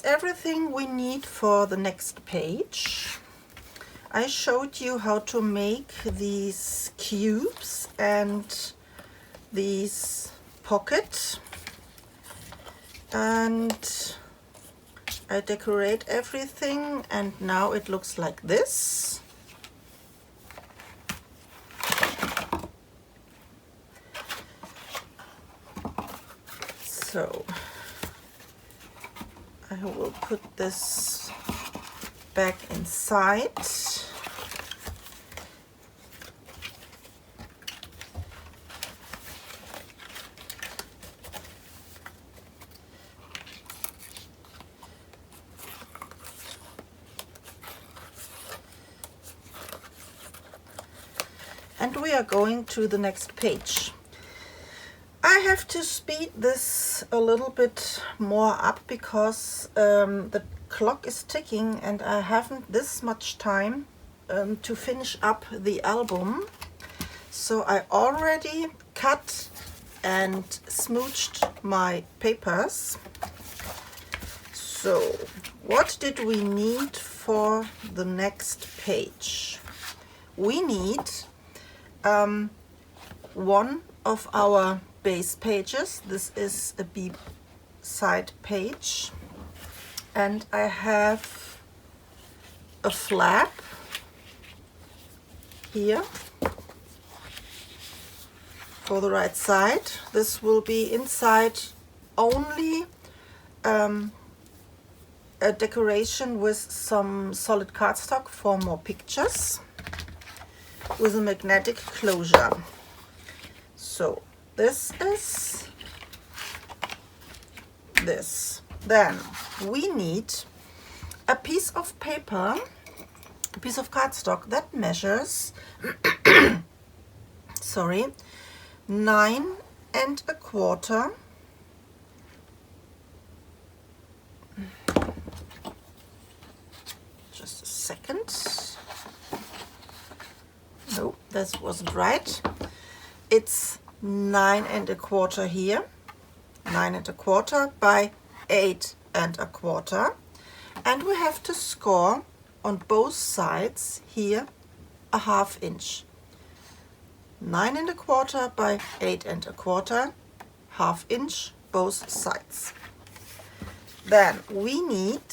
everything we need for the next page. I showed you how to make these cubes and these pockets, and I decorate everything, and now it looks like this. So I will put this back inside. And we are going to the next page. I have to speed this a little bit more up because the clock is ticking and I haven't this much time to finish up the album. So I already cut and smooched my papers. So what did we need for the next page? We need one of our base pages. This is a B-side page, and I have a flap here for the right side. This will be inside only a decoration with some solid cardstock for more pictures, with a magnetic closure. So this is this. Then we need a piece of paper, a piece of cardstock that measures sorry, 9 1/4 . Just a second. No, that wasn't right. It's 9 1/4 here, 9 1/4 by 8 1/4, and we have to score on both sides here a 1/2 inch. 9 1/4 by 8 1/4, 1/2 inch both sides. Then we need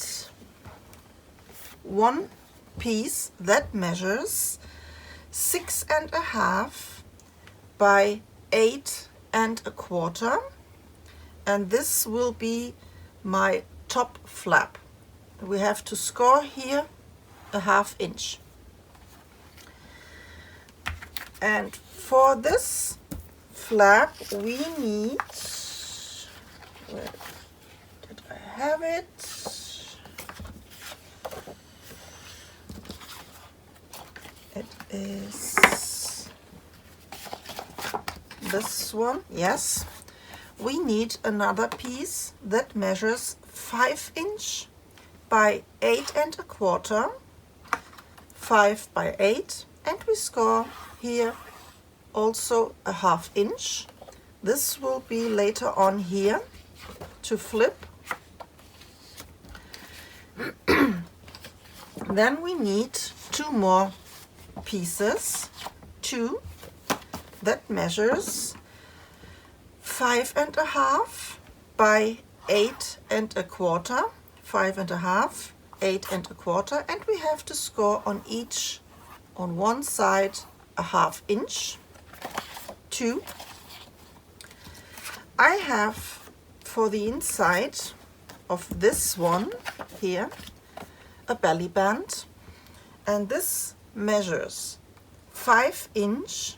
one piece that measures 6 1/2 by 8 1/4, and this will be my top flap. We have to score here a 1/2 inch. And for this flap we need, where did I have it? It is this one, yes. We need another piece that measures 5 inch by 8 1/4, 5 by 8, and we score here also a 1/2 inch. This will be later on here to flip. Then we need 2 more pieces, 2 that measures 5 1/2 by 8 1/4, 5 1/2, 8 1/4, and we have to score on each, on one side, a 1/2 inch. 2. I have for the inside of this one here a belly band, and this measures 5 inch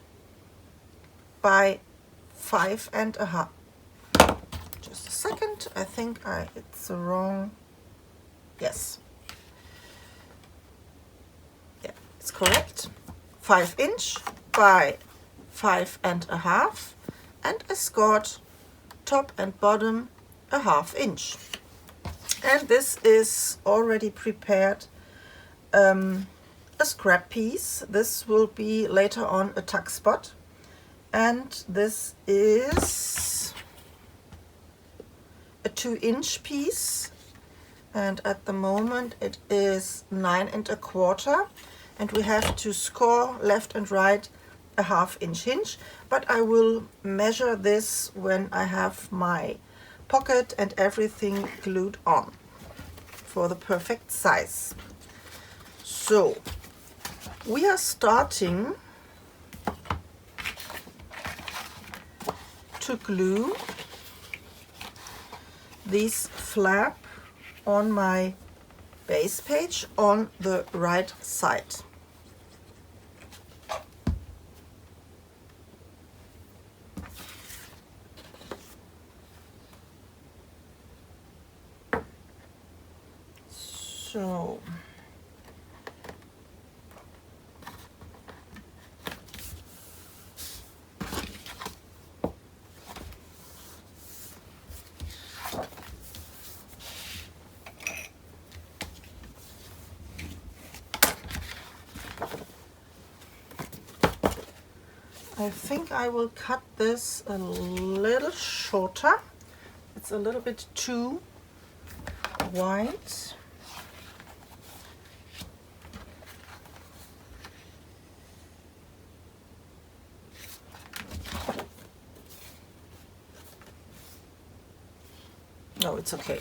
by 5 1/2. Just a second, I think it's wrong. Yes. Yeah, it's correct. 5 inch by 5 1/2, and I scored top and bottom a 1/2 inch. And this is already prepared a scrap piece. This will be later on a Tuckspot, and this is a 2-inch piece, and at the moment it is 9 1/4, and we have to score left and right a 1/2 inch hinge, but I will measure this when I have my pocket and everything glued on for the perfect size. So we are starting to glue this flap on my base page on the right side. So I think I will cut this a little shorter. It's a little bit too wide. No, it's okay.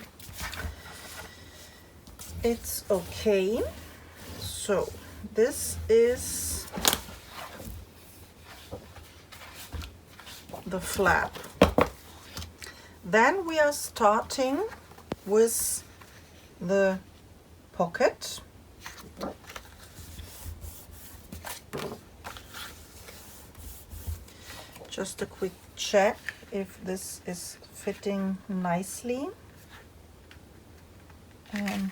It's okay. So this is the flap. Then we are starting with the pocket. Just a quick check if this is fitting nicely, and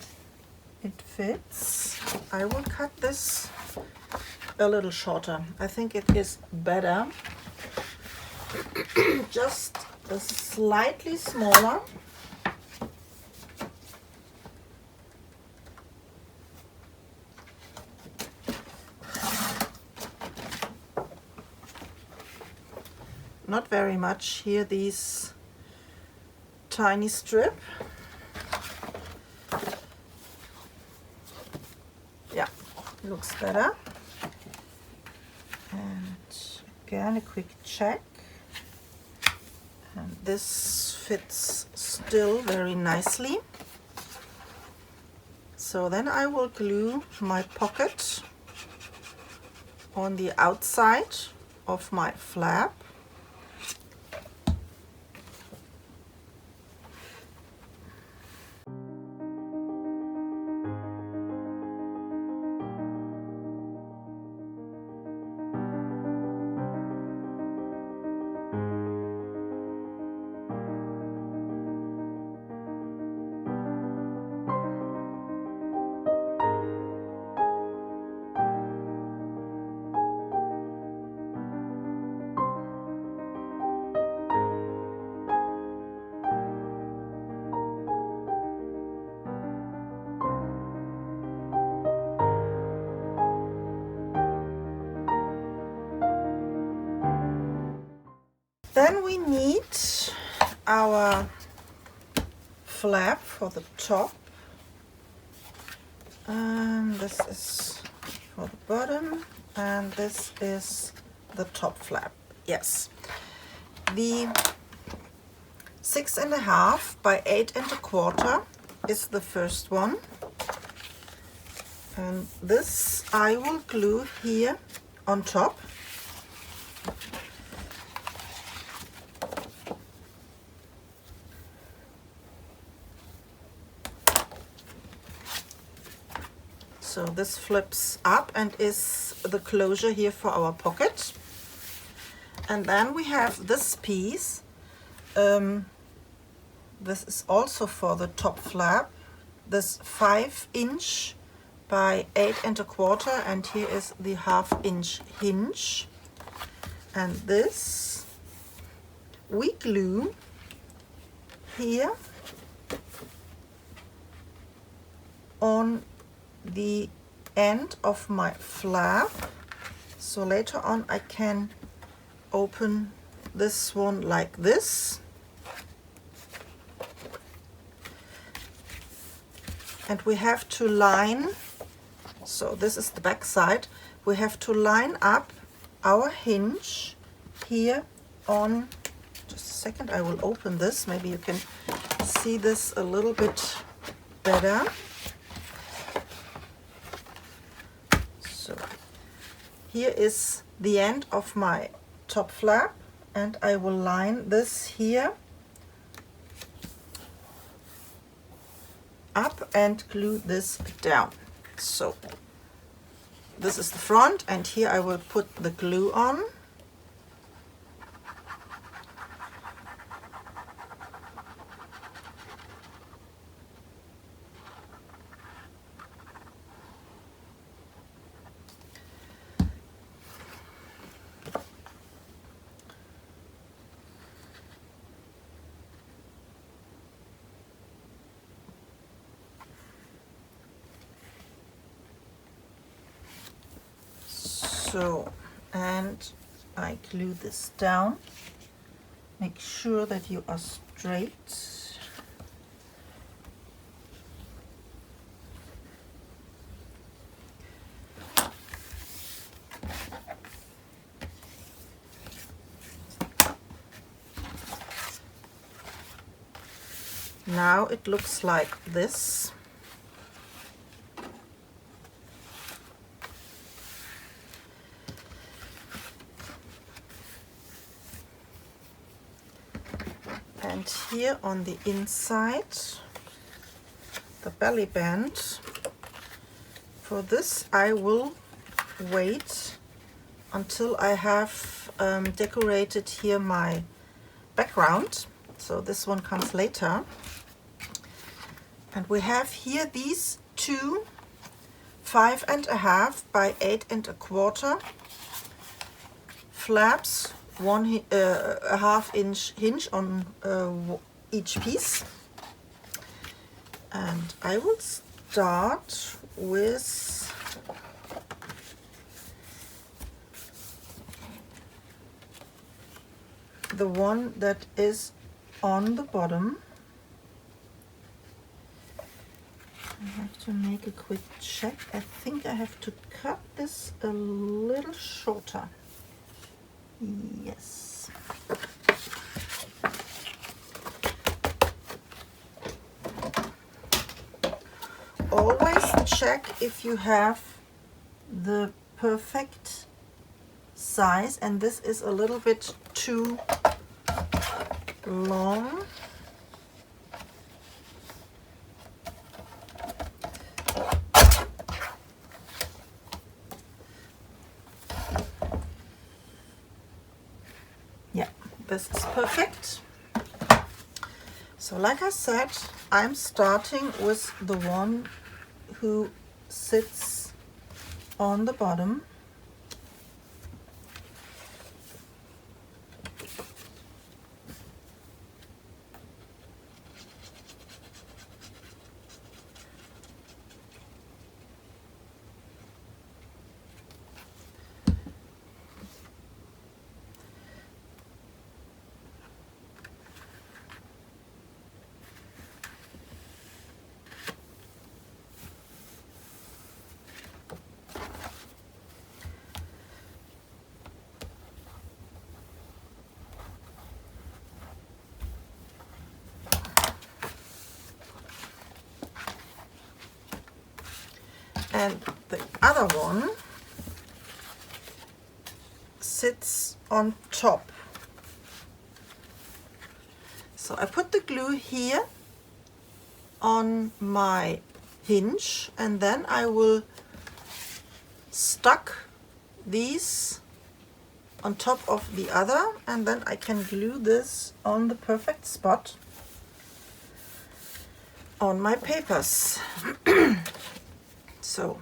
it fits. I will cut this a little shorter. I think it is better. Just a slightly smaller. Not very much here, these tiny strip. Yeah, looks better. And again, a quick check. And this fits still very nicely. So then I will glue my pocket on the outside of my flap. Then we need our flap for the top. This is for the bottom, and this is the top flap. Yes, the 6 1/2 by 8 1/4 is the first one, and this I will glue here on top. So this flips up and is the closure here for our pocket. And then we have this piece. This is also for the top flap. This 5 inch by 8 1/4, and here is the 1/2 inch hinge. And this we glue here on the end of my flap, so later on I can open this one like this. and we have to line, so this is the back side, we have to line up our hinge here on, just a second, I will open this, maybe you can see this a little bit better. So here is the end of my top flap, and I will line this here up and glue this down. So this is the front, and here I will put the glue on. So, and I glue this down. Make sure that you are straight. Now it looks like this. And here on the inside, the belly band, for this I will wait until I have decorated here my background. So this one comes later. And we have here these two 5.5 by 8.25 flaps, a half-inch hinge on each piece. And I will start with the one that is on the bottom. I have to make a quick check. I think I have to cut this a little shorter. Yes. Always check if you have the perfect size, and this is a little bit too long. This is perfect. So like I said, I'm starting with the one who sits on the bottom. And the other one sits on top. So I put the glue here on my hinge, and then I will stuck these on top of the other, and then I can glue this on the perfect spot on my papers. So,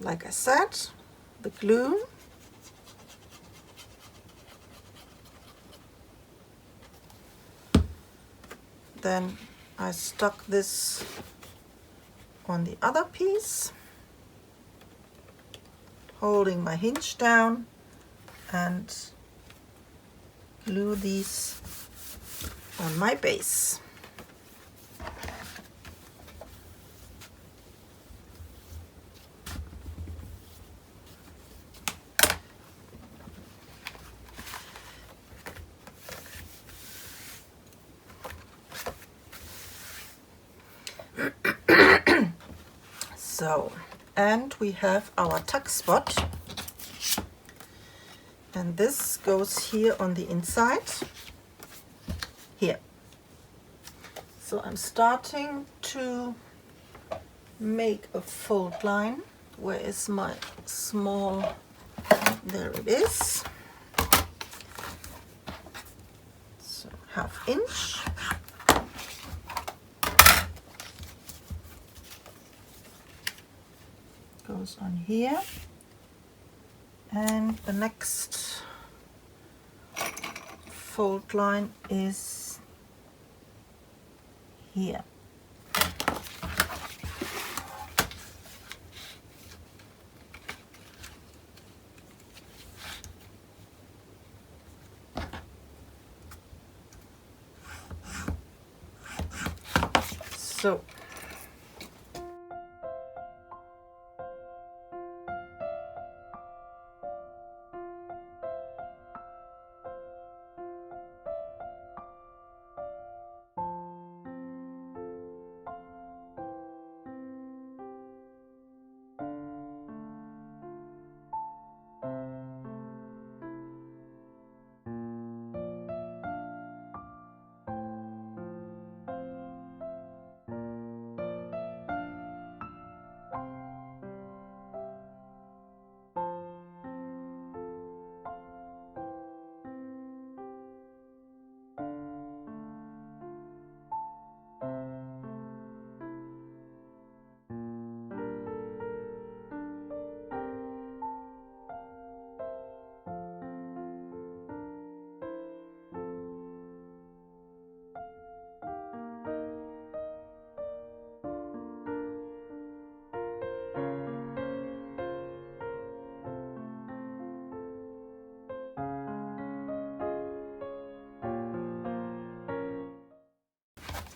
like I said, the glue, then I stuck this on the other piece, holding my hinge down, and glue these on my base. So, and we have our Tuckspot, and this goes here on the inside, here. So I'm starting to make a fold line. Where is my small? There it is. So 1/2 inch. Goes on here, and the next fold line is here. So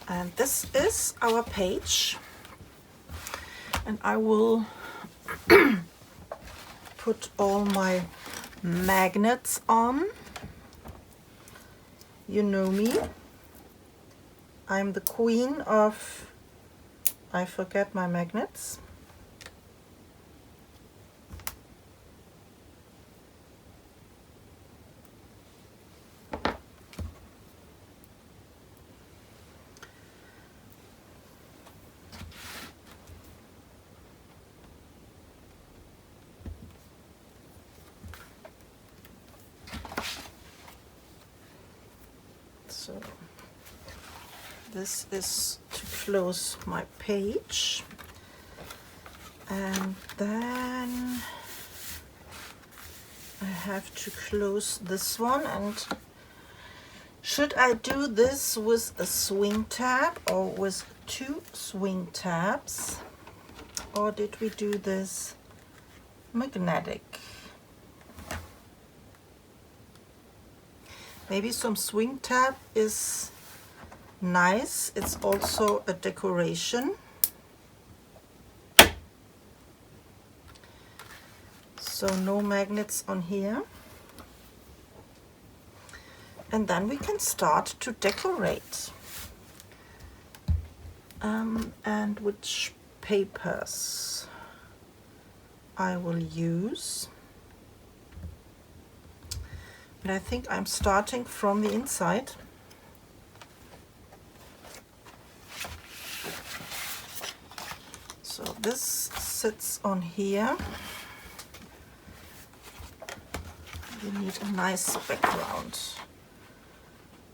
and this is our page, and I will put all my magnets on. You know me, I'm the queen of I forget my magnets. So this is to close my page, and then I have to close this one. And should I do this with a swing tab or with 2 swing tabs, or did we do this magnetic? Maybe some swing tab is nice. It's also a decoration. So no magnets on here. And then we can start to decorate. And which papers I will use. And I think I'm starting from the inside. So this sits on here. You need a nice background.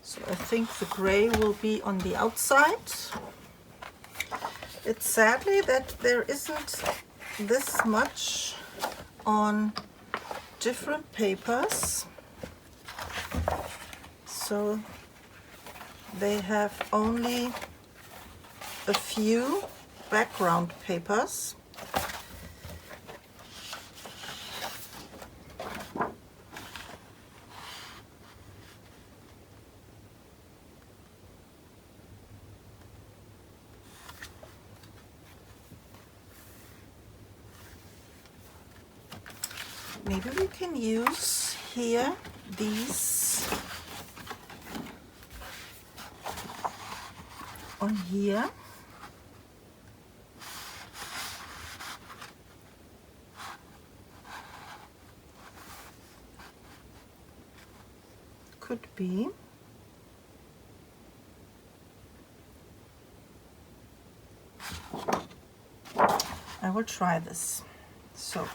So I think the gray will be on the outside. It's sadly that there isn't this much on different papers. So they have only a few background papers. Maybe we can use here these on here. could be. I will try this. So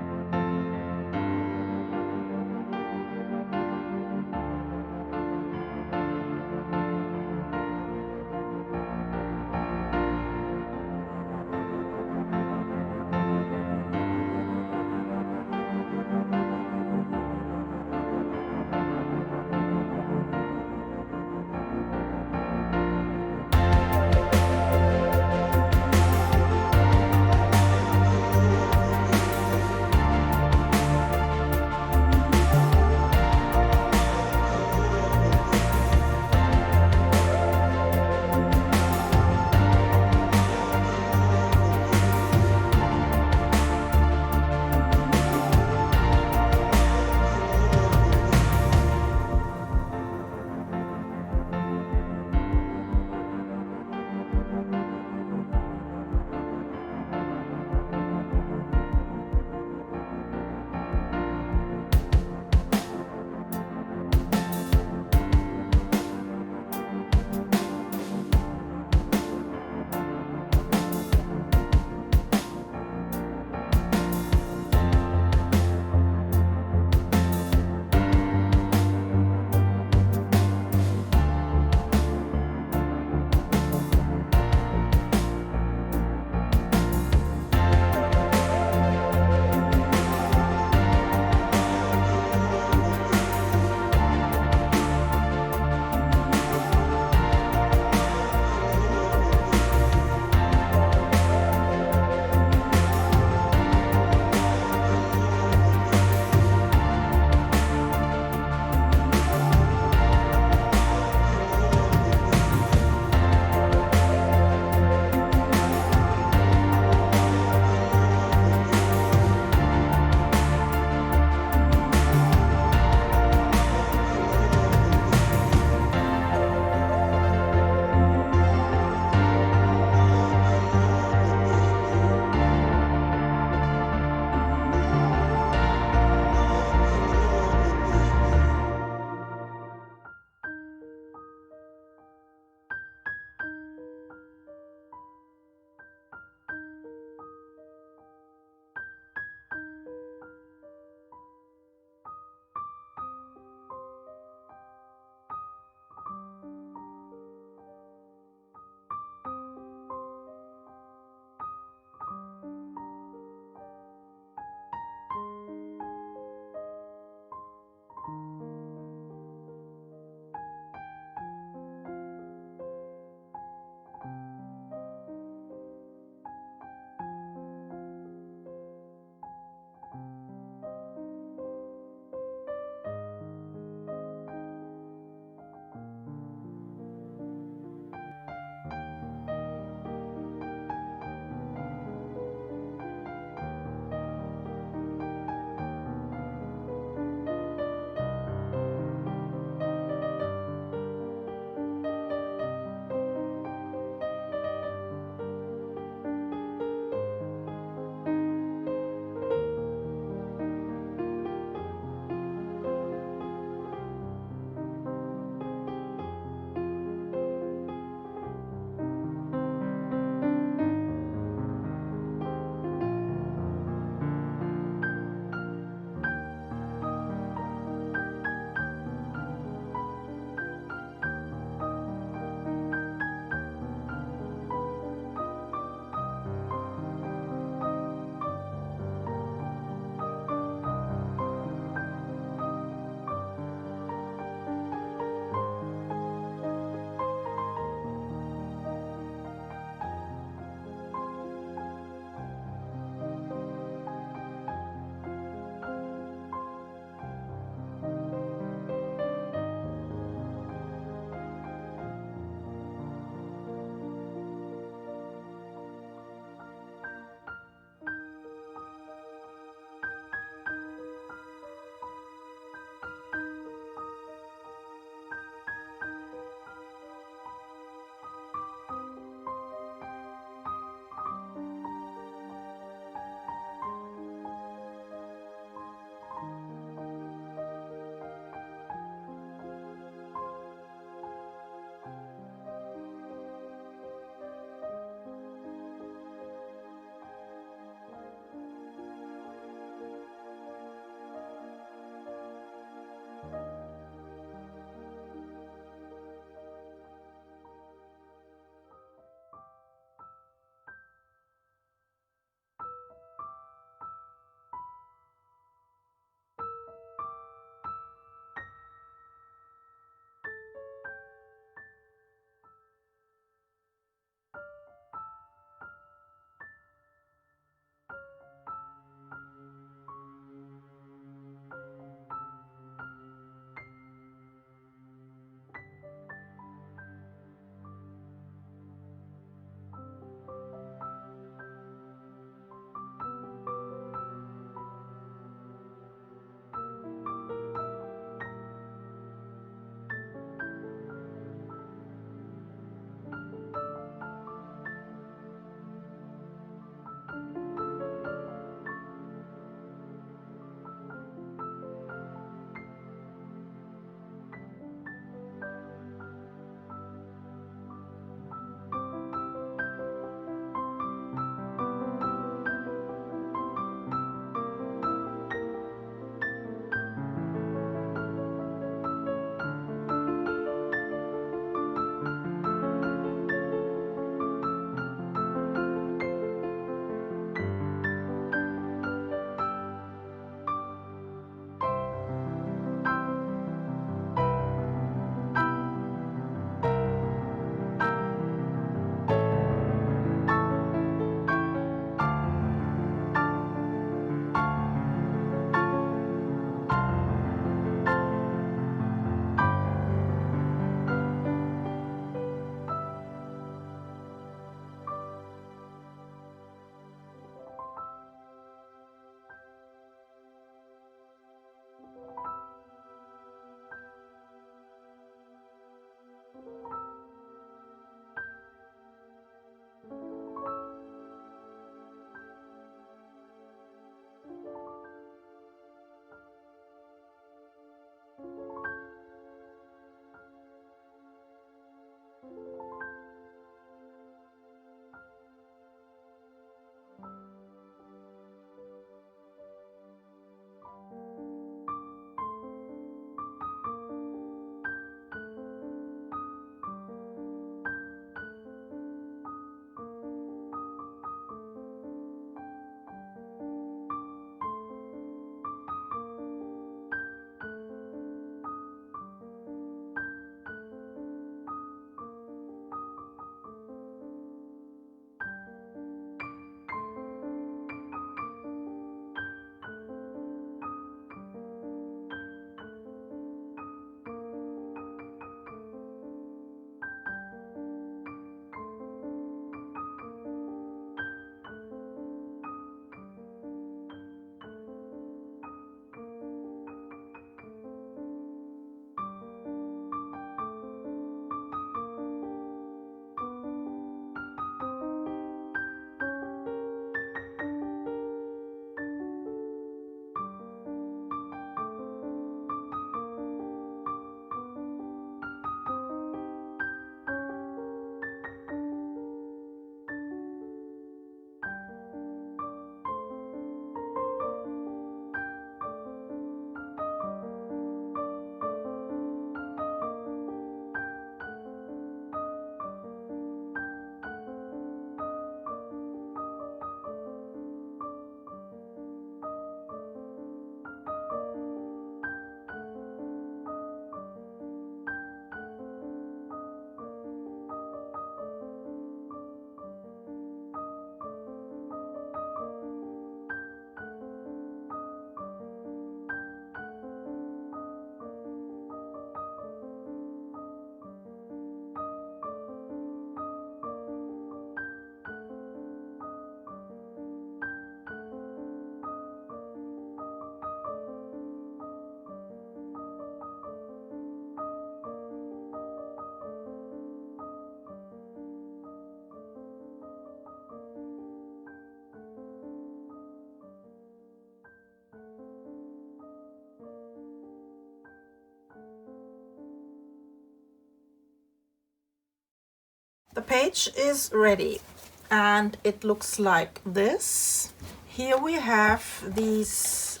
The page is ready and it looks like this. Here we have these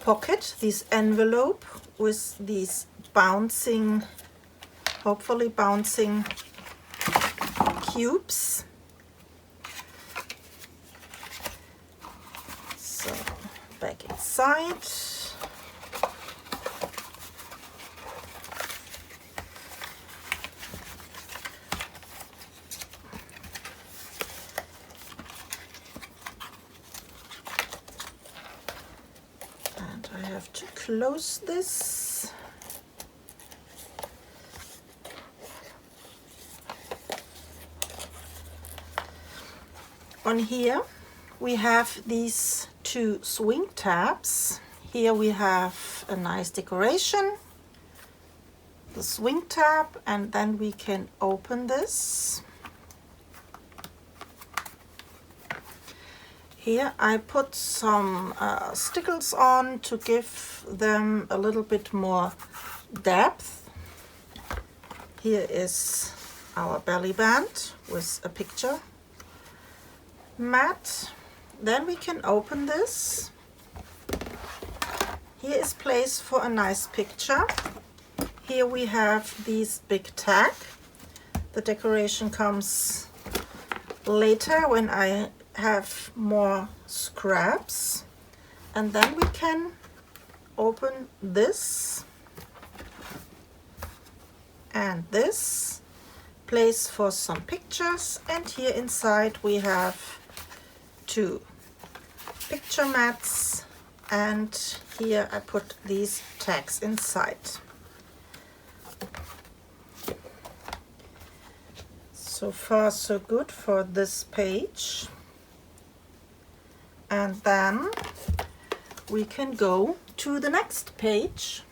pocket, this envelope with these bouncing, hopefully bouncing cubes. So back inside. And I have to close this. On here we have these two swing tabs. Here we have a nice decoration, the swing tab, and then we can open this. Here I put some stickles on to give them a little bit more depth. Here is our belly band with a picture mat. Then we can open this. Here is place for a nice picture. Here we have these big tag. The decoration comes later when I have more scraps. And then we can open this and this. Place for some pictures, and here inside we have two picture mats, and here I put these tags inside. So far so good for this page. And then we can go to the next page.